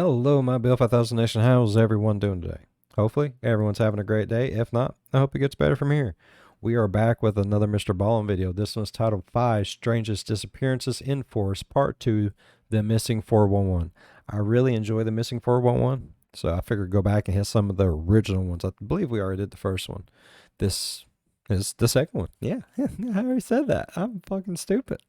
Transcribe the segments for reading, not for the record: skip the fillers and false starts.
Hello, my Bill 5000 Nation. How's everyone doing today? Hopefully, everyone's having a great day. If not, I hope it gets better from here. We are back with another MrBallen video. This one's titled 5 Strangest Disappearances in Force, Part 2, The Missing 411. I really enjoy The Missing 411, so I figured go back and hit some of the original ones. I believe we already did the first one. This is the second one. Yeah, I already said that. I'm fucking stupid.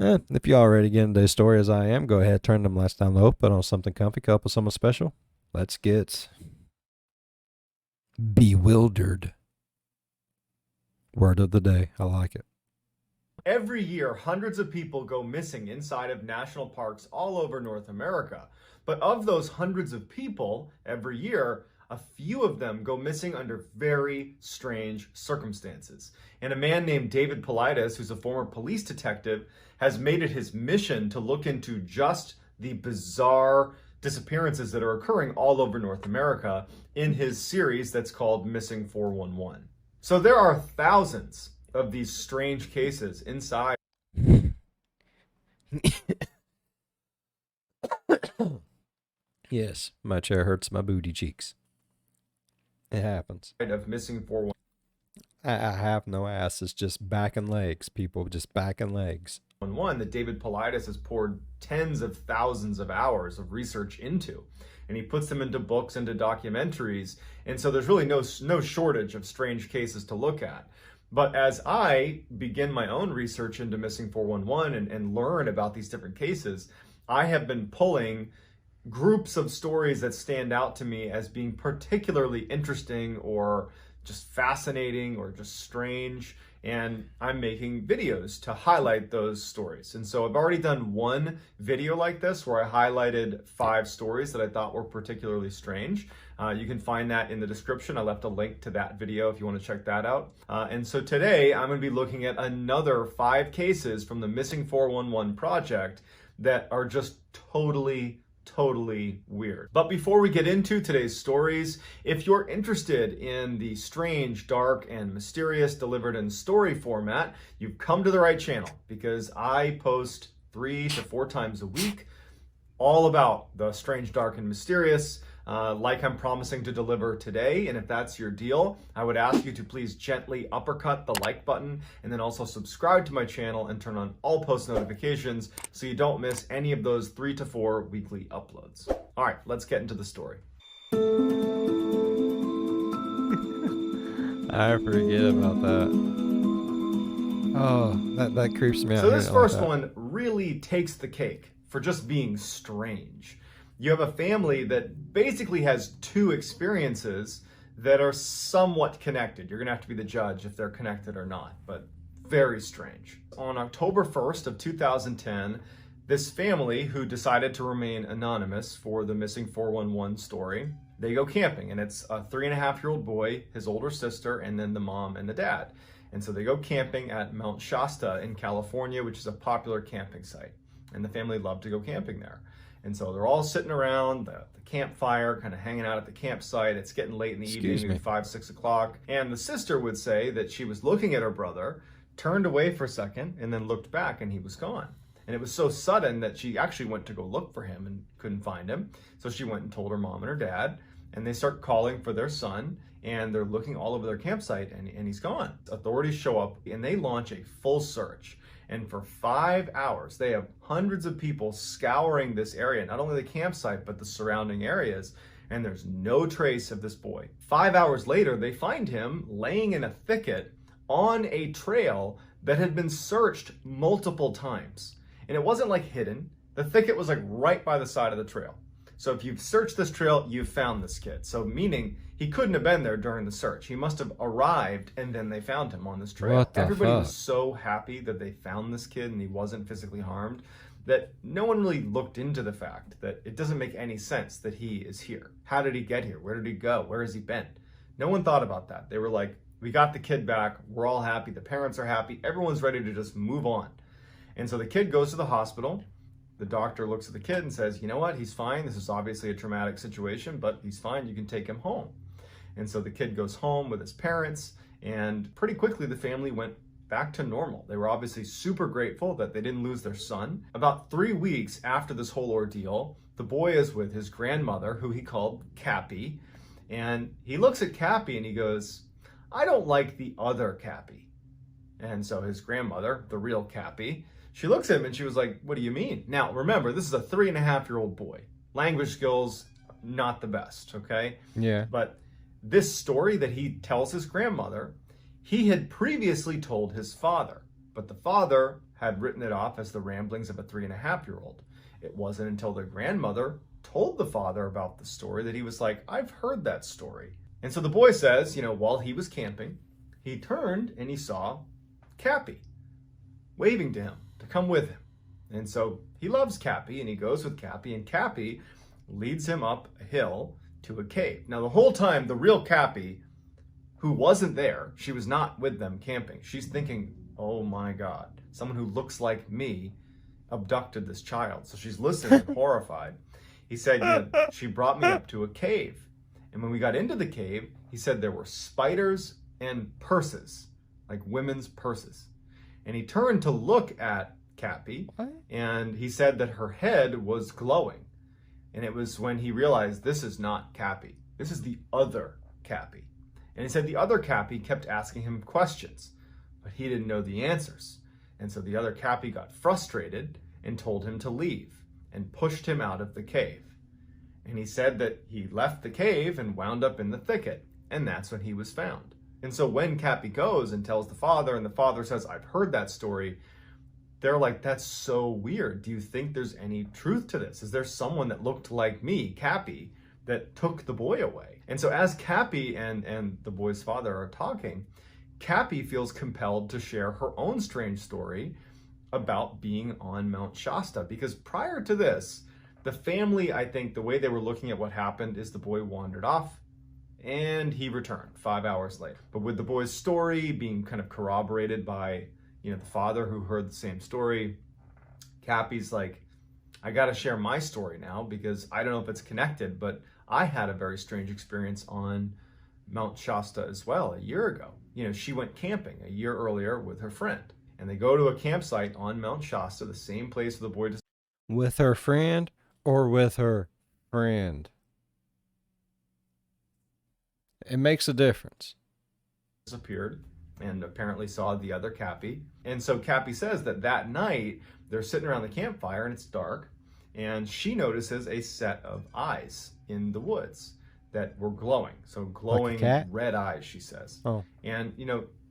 If you're already getting today's story as I am, go ahead, turn them lights down low, put on something comfy, cup of something special. Let's get bewildered. Word of the day. I like it. Every year, hundreds of people go missing inside of national parks all over North America. But of those hundreds of people every year, a few of them go missing under very strange circumstances. And a man named David Paulides, who's a former police detective, has made it his mission to look into just the bizarre disappearances that are occurring all over North America in his series that's called Missing 411. So there are thousands of these strange cases inside Yes, my chair hurts my booty cheeks. It happens. of Missing 411. I have no ass. It's just back and legs, people. Just back and legs. That David Paulides has poured tens of thousands of hours of research into, and he puts them into books, into documentaries, and so there's really no shortage of strange cases to look at. But as I begin my own research into Missing 411 and learn about these different cases, I have been pulling groups of stories that stand out to me as being particularly interesting or just fascinating or just strange, and I'm making videos to highlight those stories. And so I've already done one video like this where I highlighted 5 stories that I thought were particularly strange. You can find that in the description. I left a link to that video if you want to check that out. And so today I'm going to be looking at another 5 cases from the Missing 411 project that are just totally weird. But before we get into today's stories, if you're interested in the strange, dark, and mysterious delivered in story format, you've come to the right channel, because I post 3 to 4 times a week all about the strange, dark, and mysterious, like I'm promising to deliver today. And if that's your deal, I would ask you to please gently uppercut the like button, and then also subscribe to my channel and turn on all post notifications so you don't miss any of those 3 to 4 weekly uploads. All right, let's get into the story. I forget about that. Oh, that creeps me out. So this first one really takes the cake for just being strange. You have a family that basically has 2 experiences that are somewhat connected. You're gonna have to be the judge if they're connected or not, but very strange. On October 1st of 2010, this family, who decided to remain anonymous for the Missing 411 story, they go camping, and it's a 3.5-year-old boy, his older sister, and then the mom and the dad. And so they go camping at Mount Shasta in California, which is a popular camping site. And the family loved to go camping there. And so they're all sitting around the campfire, kind of hanging out at the campsite. It's getting late in the evening, maybe 5, 6 o'clock. And the sister would say that she was looking at her brother, turned away for a second, and then looked back, and he was gone. And it was so sudden that she actually went to go look for him and couldn't find him. So she went and told her mom and her dad, and they start calling for their son, and they're looking all over their campsite, and he's gone. Authorities show up, and they launch a full search. And for 5 hours, they have hundreds of people scouring this area, not only the campsite, but the surrounding areas, and there's no trace of this boy. 5 hours later, they find him laying in a thicket on a trail that had been searched multiple times. And it wasn't like hidden. The thicket was like right by the side of the trail. So if you've searched this trail, you've found this kid. So meaning he couldn't have been there during the search. He must have arrived, and then they found him on this trail. Everybody was so happy that they found this kid and he wasn't physically harmed that no one really looked into the fact that it doesn't make any sense that he is here. How did he get here? Where did he go? Where has he been? No one thought about that. They were like, we got the kid back. We're all happy. The parents are happy. Everyone's ready to just move on. And so the kid goes to the hospital. The doctor looks at the kid and says, you know what, he's fine. This is obviously a traumatic situation, but he's fine. You can take him home. And so the kid goes home with his parents, and pretty quickly the family went back to normal. They were obviously super grateful that they didn't lose their son. About 3 weeks after this whole ordeal, the boy is with his grandmother, who he called Cappy, and he looks at Cappy and he goes, "I don't like the other Cappy." And so his grandmother, the real Cappy, she looks at him and she was like, "What do you mean?" Now, remember, this is a 3.5-year-old boy. Language skills, not the best, okay? Yeah. But this story that he tells his grandmother, he had previously told his father, but the father had written it off as the ramblings of a 3.5-year-old. It wasn't until the grandmother told the father about the story that he was like, "I've heard that story." And so the boy says, while he was camping, he turned and he saw Cappy waving to him to come with him. And so he loves Cappy and he goes with Cappy, and Cappy leads him up a hill to a cave. Now, the whole time, the real Cappy, who wasn't there, she was not with them camping. She's thinking, "Oh my God, someone who looks like me abducted this child." So she's listening, horrified. He said, "She brought me up to a cave. And when we got into the cave, he said there were spiders and purses, like women's purses." And he turned to look at Cappy, and he said that her head was glowing. And it was when he realized, this is not Cappy. This is the other Cappy. And he said the other Cappy kept asking him questions, but he didn't know the answers. And so the other Cappy got frustrated and told him to leave and pushed him out of the cave. And he said that he left the cave and wound up in the thicket, and that's when he was found. And so when Cappy goes and tells the father, and the father says, "I've heard that story," they're like, "That's so weird. Do you think there's any truth to this? Is there someone that looked like me, Cappy, that took the boy away?" And so as Cappy and the boy's father are talking, Cappy feels compelled to share her own strange story about being on Mount Shasta. Because prior to this, the family, I think the way they were looking at what happened is the boy wandered off and he returned 5 hours later. But with the boy's story being kind of corroborated by the father who heard the same story, Cappy's like, "I got to share my story now because I don't know if it's connected, but I had a very strange experience on Mount Shasta as well a year ago." She went camping a year earlier with her friend, and they go to a campsite on Mount Shasta, the same place where the boy With her friend or with her friend? It makes a difference. disappeared and apparently saw the other Cappy. And so Cappy says that night they're sitting around the campfire and it's dark, and she notices a set of eyes in the woods that were glowing. So glowing Like red eyes, she says. Oh. And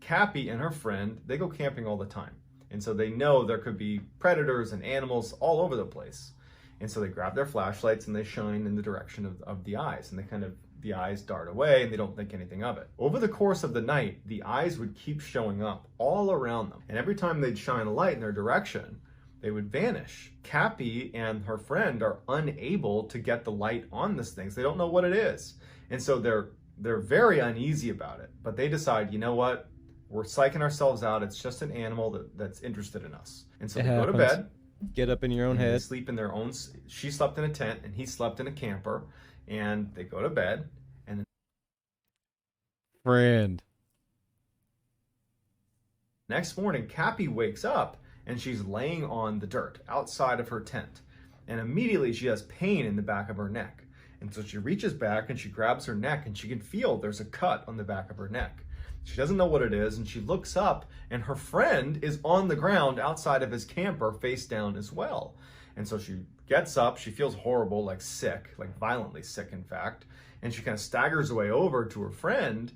Cappy and her friend, they go camping all the time. And so they know there could be predators and animals all over the place. And so they grab their flashlights and they shine in the direction of the eyes, and the eyes dart away and they don't think anything of it. Over the course of the night, the eyes would keep showing up all around them. And every time they'd shine a light in their direction, they would vanish. Cappy and her friend are unable to get the light on this thing. So they don't know what it is. And so they're very uneasy about it. But they decide, you know what? We're psyching ourselves out. It's just an animal that's interested in us. And so they go to bed. Get up in your own head. They sleep in their own. She slept in a tent and he slept in a camper. And they go to bed. And friend. Next morning, Cappy wakes up and she's laying on the dirt outside of her tent. And immediately she has pain in the back of her neck. And so she reaches back and she grabs her neck and she can feel there's a cut on the back of her neck. She doesn't know what it is, and she looks up and her friend is on the ground outside of his camper face down as well. And so she gets up, she feels horrible, like sick, like violently sick in fact, and she kind of staggers away over to her friend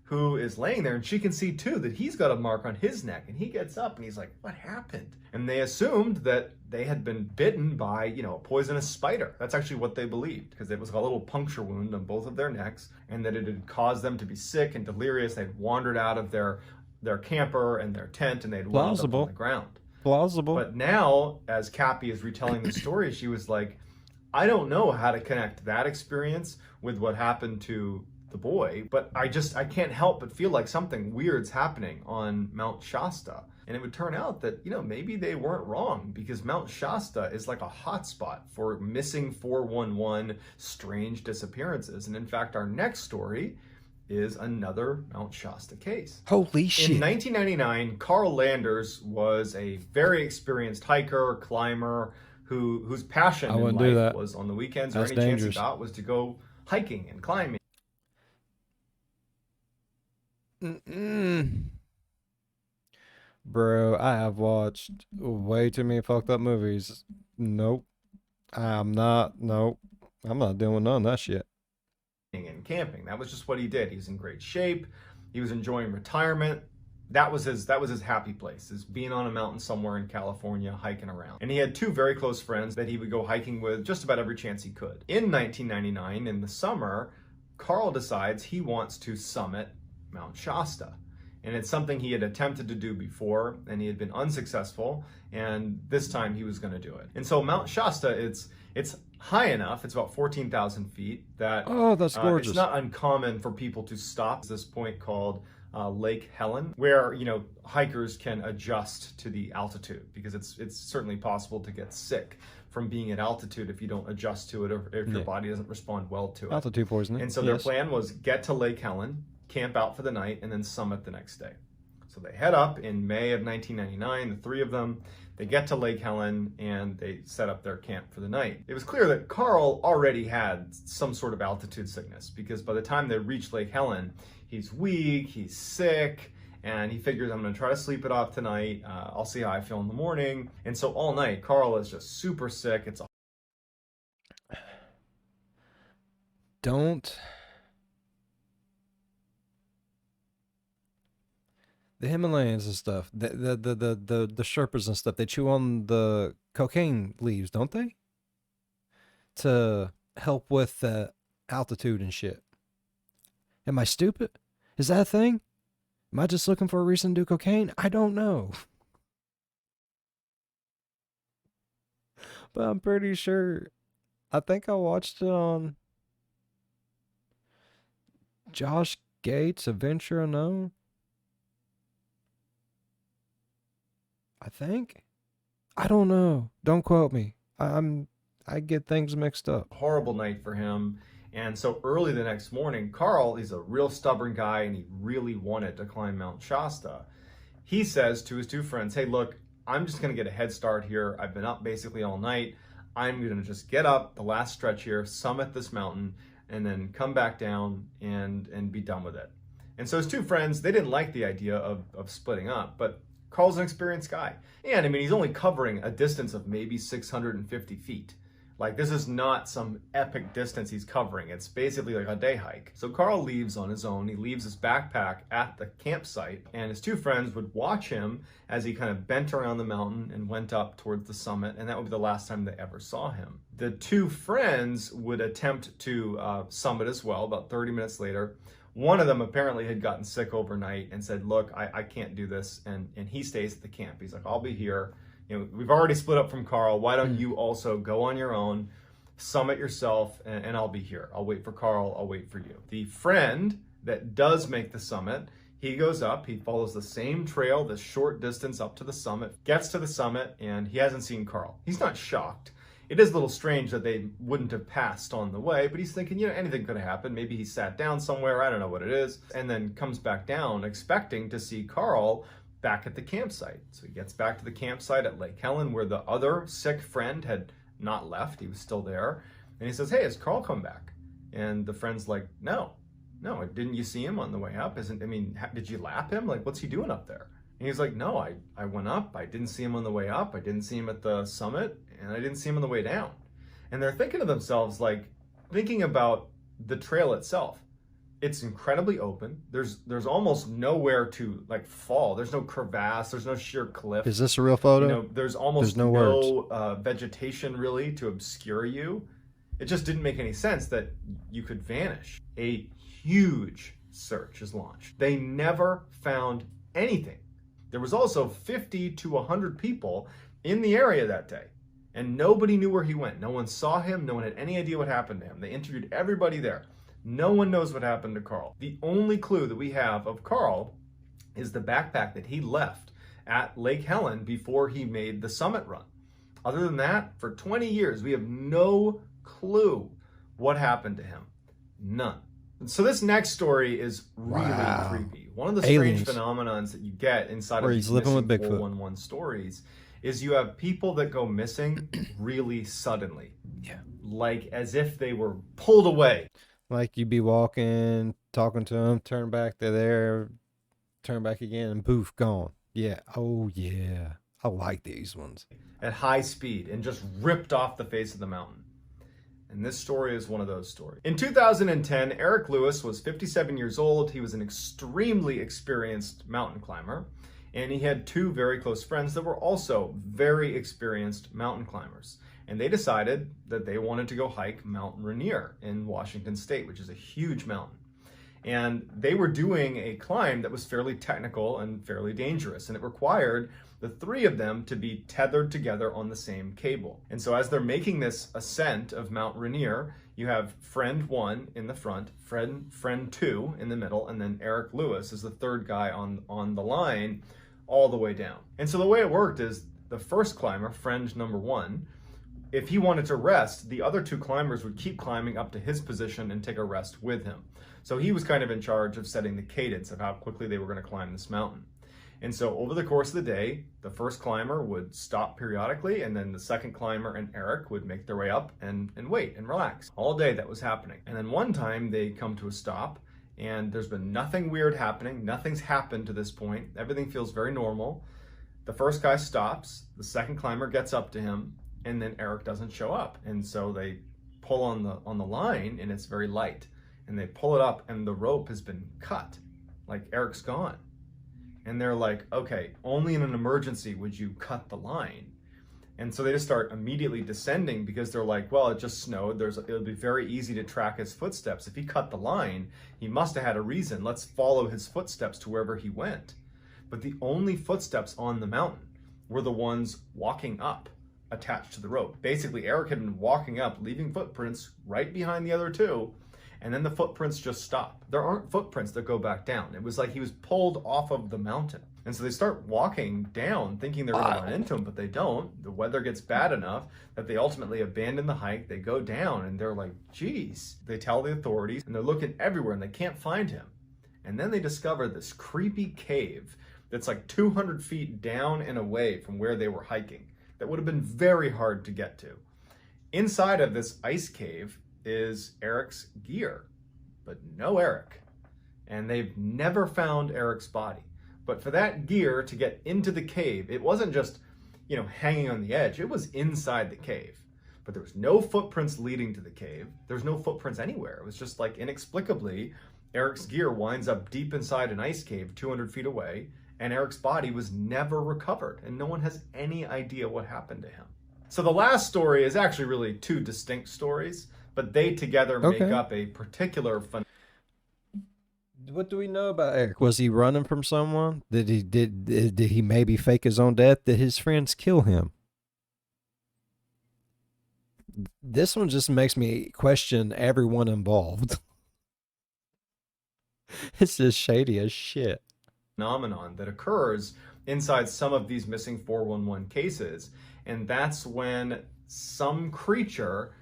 who is laying there, and she can see too that he's got a mark on his neck, and he gets up and he's like, "What happened?" And they assumed that they had been bitten by, a poisonous spider. That's actually what they believed, because it was a little puncture wound on both of their necks, and that it had caused them to be sick and delirious. They'd wandered out of their camper and their tent, and they'd wound up on the ground. Plausible. But now, as Cappy is retelling the story, she was like, "I don't know how to connect that experience with what happened to the boy, but I can't help but feel like something weird's happening on Mount Shasta." And it would turn out that, maybe they weren't wrong, because Mount Shasta is like a hotspot for missing 411 strange disappearances. And in fact, our next story is another Mount Shasta case. Holy shit. In 1999, Carl Landers was a very experienced hiker, climber, whose passion I in wouldn't do life that. was on the weekends or That's any chance dangerous. he got was to go hiking and climbing. Bro, I have watched way too many fucked up movies. Nope. Nope. I'm not doing none of that shit. And camping. That was just what he did. He was in great shape. He was enjoying retirement. That was his happy place, is being on a mountain somewhere in California, hiking around. And he had two very close friends that he would go hiking with just about every chance he could. In 1999, in the summer, Carl decides he wants to summit Mount Shasta. And it's something he had attempted to do before, and he had been unsuccessful, and this time he was going to do it. And so Mount Shasta, it's high enough, it's about 14,000 feet, that Oh, that's gorgeous. it's not uncommon for people to stop at this point called Lake Helen, where hikers can adjust to the altitude, because it's certainly possible to get sick from being at altitude if you don't adjust to it, or if your body doesn't respond well to it. Altitude poisoning. And so their plan was get to Lake Helen, camp out for the night, and then summit the next day. So they head up in May of 1999, the three of them. They get to Lake Helen and they set up their camp for the night. It was clear that Carl already had some sort of altitude sickness, because by the time they reach Lake Helen, he's weak, he's sick, and he figures, I'm going to try to sleep it off tonight. I'll see how I feel in the morning. And so all night, Carl is just super sick. It's Don't. The Himalayas and stuff, the Sherpas and stuff, they chew on the cocaine leaves, don't they? To help with the altitude and shit. Am I stupid? Is that a thing? Am I just looking for a reason to do cocaine? I don't know. But I'm pretty sure. I think I watched it on Josh Gates' Adventure Unknown. I think. I don't know. Don't quote me. I get things mixed up. horrible night for him. And so early the next morning, Carl, he's a real stubborn guy and he really wanted to climb Mount Shasta. He says to his two friends, hey, look, I'm just going to get a head start here. I've been up basically all night. I'm going to just get up the last stretch here, summit this mountain, and then come back down and be done with it. And so his two friends, they didn't like the idea of splitting up, but Carl's an experienced guy. And I mean, he's only covering a distance of maybe 650 feet. Like, this is not some epic distance he's covering. It's basically like a day hike. So Carl leaves on his own. He leaves his backpack at the campsite, and his two friends would watch him as he kind of bent around the mountain and went up towards the summit, and that would be the last time they ever saw him. The two friends would attempt to summit as well about 30 minutes later. One of them apparently had gotten sick overnight and said, look, I can't do this, and he stays at the camp. He's like, I'll be here. You know, we've already split up from Carl. Why don't you also go on your own, summit yourself, and I'll be here. I'll wait for Carl. I'll wait for you. The friend that does make the summit, he goes up. He follows the same trail, this short distance up to the summit, gets to the summit, and he hasn't seen Carl. He's not shocked. It is a little strange that they wouldn't have passed on the way, but he's thinking, you know, anything could have happened. Maybe he sat down somewhere. I don't know what it is. And then comes back down expecting to see Carl back at the campsite. So he gets back to the campsite at Lake Helen, where the other sick friend had not left. He was still there. And he says, hey, has Carl come back? And the friend's like, no, didn't you see him on the way up? Did you lap him? Like, what's he doing up there? And he's like, no, I went up. I didn't see him on the way up. I didn't see him at the summit, and I didn't see him on the way down. And they're thinking to themselves, like, thinking about the trail itself. It's incredibly open. There's almost nowhere to like fall. There's no crevasse. There's no sheer cliff. Is this a real photo? You know, there's almost no vegetation really to obscure you. It just didn't make any sense that you could vanish. A huge search is launched. They never found anything. There was also 50 to 100 people in the area that day, and nobody knew where he went. No one saw him. No one had any idea what happened to him. They interviewed everybody there. No one knows what happened to Carl. The only clue that we have of Carl is the backpack that he left at Lake Helen before he made the summit run. Other than that, for 20 years, we have no clue what happened to him. None. So this next story is really creepy. One of the strange phenomenons that you get inside Where of he's these living missing with Bigfoot. 411 stories is you have people that go missing really suddenly. Yeah. Like as if they were pulled away. Like you'd be walking, talking to them, turn back, they're there, turn back again, and poof, gone. Yeah. Oh, yeah. I like these ones. At high speed and just ripped off the face of the mountain. And this story is one of those stories. In 2010, Eric Lewis was 57 years old. He was an extremely experienced mountain climber, and he had two very close friends that were also very experienced mountain climbers. And they decided that they wanted to go hike Mount Rainier in Washington State, which is a huge mountain. And they were doing a climb that was fairly technical and fairly dangerous, and it required the three of them to be tethered together on the same cable. And so as they're making this ascent of Mount Rainier, you have friend one in the front, friend two in the middle, and then Eric Lewis is the third guy on the line all the way down. And so the way it worked is the first climber, friend number one, if he wanted to rest, the other two climbers would keep climbing up to his position and take a rest with him. So he was kind of in charge of setting the cadence of how quickly they were going to climb this mountain. And so over the course of the day, the first climber would stop periodically, and then the second climber and Eric would make their way up and wait and relax. All day that was happening. And then one time they come to a stop, and there's been nothing weird happening. Nothing's happened to this point. Everything feels very normal. The first guy stops, the second climber gets up to him, and then Eric doesn't show up. And so they pull on the line, and it's very light. And they pull it up, and the rope has been cut. Like, Eric's gone. And they're like, okay, only in an emergency would you cut the line. And so they just start immediately descending because they're like, well, it just snowed. It'll be very easy to track his footsteps. If he cut the line, he must have had a reason. Let's follow his footsteps to wherever he went. But the only footsteps on the mountain were the ones walking up, attached to the rope. Basically, Eric had been walking up, leaving footprints right behind the other two, and then the footprints just stop. There aren't footprints that go back down. It was like he was pulled off of the mountain. And so they start walking down thinking they're gonna run into him, but they don't. The weather gets bad enough that they ultimately abandon the hike. They go down and they're like, geez. They tell the authorities and they're looking everywhere and they can't find him. And then they discover this creepy cave that's like 200 feet down and away from where they were hiking. That would have been very hard to get to. Inside of this ice cave is Eric's gear, but no Eric. And they've never found Eric's body. But for that gear to get into the cave, it wasn't just, hanging on the edge. It was inside the cave. But there was no footprints leading to the cave. There's no footprints anywhere. It was just like inexplicably, Eric's gear winds up deep inside an ice cave 200 feet away, and Eric's body was never recovered, and no one has any idea what happened to him. So the last story is actually really two distinct stories, but they together make up a particular fun. What do we know about Eric? Was he running from someone? Did he maybe fake his own death? Did his friends kill him? This one just makes me question everyone involved. It's just shady as shit. Phenomenon that occurs inside some of these missing 411 cases, and that's when some creature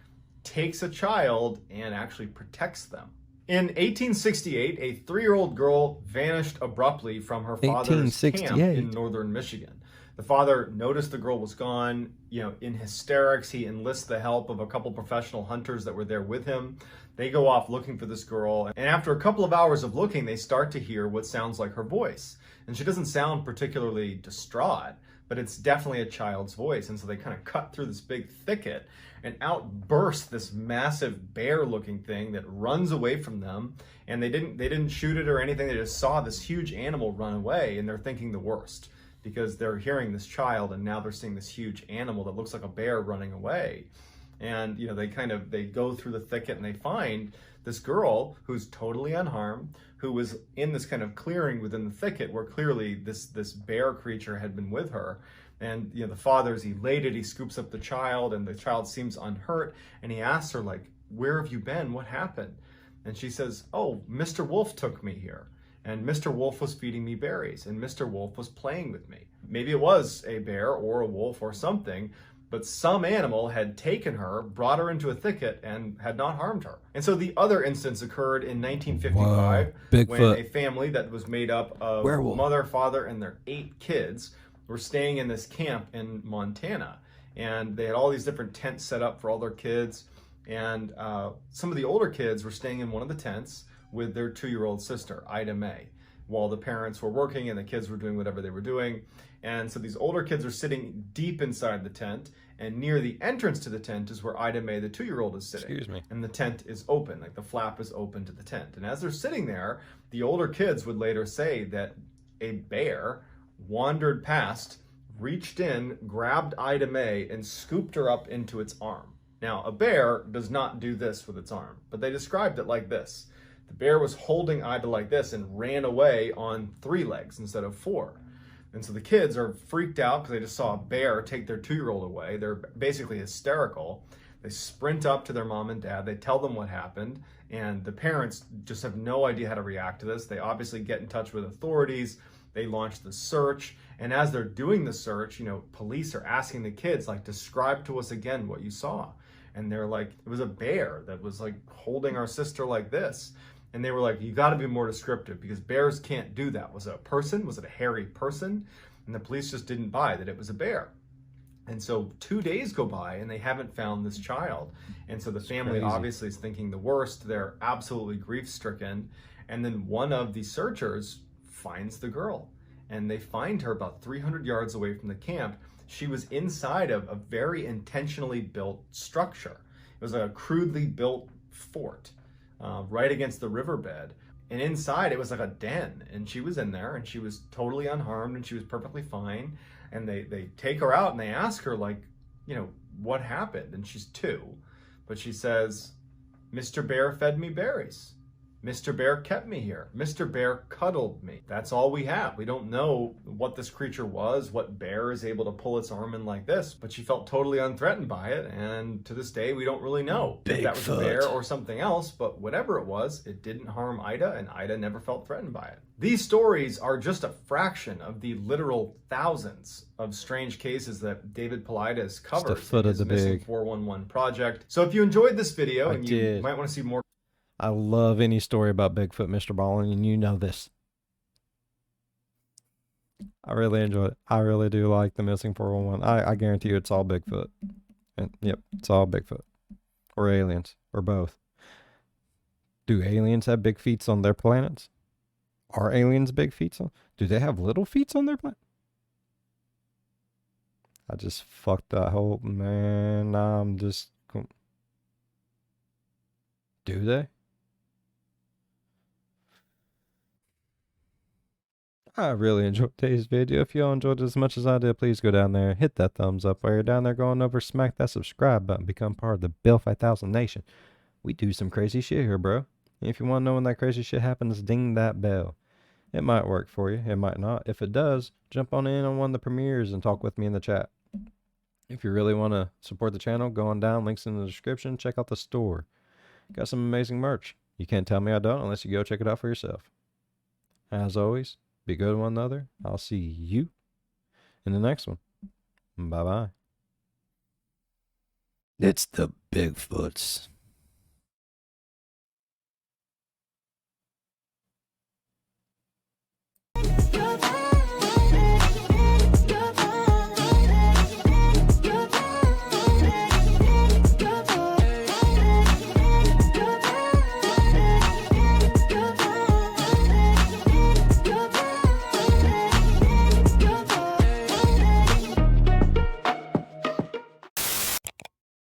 takes a child and actually protects them. In 1868, a 3-year-old girl vanished abruptly from her father's camp in northern Michigan. The father noticed the girl was gone. In hysterics, he enlists the help of a couple professional hunters that were there with him. They go off looking for this girl, and after a couple of hours of looking, they start to hear what sounds like her voice. And she doesn't sound particularly distraught, but it's definitely a child's voice. And so they kind of cut through this big thicket, and out bursts this massive bear-looking thing that runs away from them. And they didn't shoot it or anything. They just saw this huge animal run away, and they're thinking the worst because they're hearing this child, and now they're seeing this huge animal that looks like a bear running away. And they go through the thicket and they find this girl who's totally unharmed, who was in this kind of clearing within the thicket where clearly this bear creature had been with her. And the father's elated. He scoops up the child, and the child seems unhurt, and he asks her, like, where have you been? What happened? And she says, oh, Mr. Wolf took me here, and Mr. Wolf was feeding me berries, and Mr. Wolf was playing with me. Maybe it was a bear or a wolf or something, but some animal had taken her, brought her into a thicket, and had not harmed her. And so the other instance occurred in 1955 when a family that was made up of mother, father, and their 8 kids were staying in this camp in Montana, and they had all these different tents set up for all their kids. And some of the older kids were staying in one of the tents with their 2-year-old sister, Ida Mae, while the parents were working and the kids were doing whatever they were doing. And so these older kids are sitting deep inside the tent, and near the entrance to the tent is where Ida Mae, the 2-year-old, is sitting. Excuse me. And the tent is open, like the flap is open to the tent. And as they're sitting there, the older kids would later say that a bear wandered past, reached in, grabbed Ida Mae, and scooped her up into its arm. Now, a bear does not do this with its arm, but they described it like this. The bear was holding Ida like this and ran away on 3 legs instead of 4. And so the kids are freaked out because they just saw a bear take their 2-year-old away. They're basically hysterical. They sprint up to their mom and dad. They tell them what happened, and the parents just have no idea how to react to this. They obviously get in touch with authorities. They launch the search, and as they're doing the search, police are asking the kids, like, describe to us again what you saw. And they're like, it was a bear that was like holding our sister like this. And they were like, you got to be more descriptive because bears can't do that. Was it a person? Was it a hairy person? And the police just didn't buy that it was a bear. And so 2 days go by and they haven't found this child. And so the family obviously is thinking the worst. They're absolutely grief-stricken. And then one of the searchers finds the girl. And they find her about 300 yards away from the camp. She was inside of a very intentionally built structure. It was a crudely built fort right against the riverbed. And inside it was like a den, and she was in there and she was totally unharmed and she was perfectly fine. And they take her out and they ask her, like, what happened? And she's 2, but she says, Mr. Bear fed me berries. Mr. Bear kept me here. Mr. Bear cuddled me. That's all we have. We don't know what this creature was, what bear is able to pull its arm in like this, but she felt totally unthreatened by it. And to this day, we don't really know if that was a bear or something else, but whatever it was, it didn't harm Ida, and Ida never felt threatened by it. These stories are just a fraction of the literal thousands of strange cases that David Paulides covers in his Missing 411 project. So if you enjoyed this video and you might want to see more. I love any story about Bigfoot, MrBallen, and you know this. I really enjoy it. I really do like the Missing 411. I guarantee you it's all Bigfoot. And yep, it's all Bigfoot. Or aliens. Or both. Do aliens have big feet on their planets? Are aliens big feet on? Do they have little feet on their planet? I just fucked that whole... Man, I'm just... Do they? I really enjoyed today's video. If y'all enjoyed it as much as I did, please go down there, hit that thumbs up. While you're down there going over, smack that subscribe button, become part of the Bill 5000 Nation. We do some crazy shit here, bro. And if you want to know when that crazy shit happens, ding that bell. It might work for you. It might not. If it does, jump on in on one of the premieres and talk with me in the chat. If you really want to support the channel, go on down. Links in the description. Check out the store. Got some amazing merch. You can't tell me I don't unless you go check it out for yourself. As always, be good to one another. I'll see you in the next one. Bye-bye. It's the Bigfoots.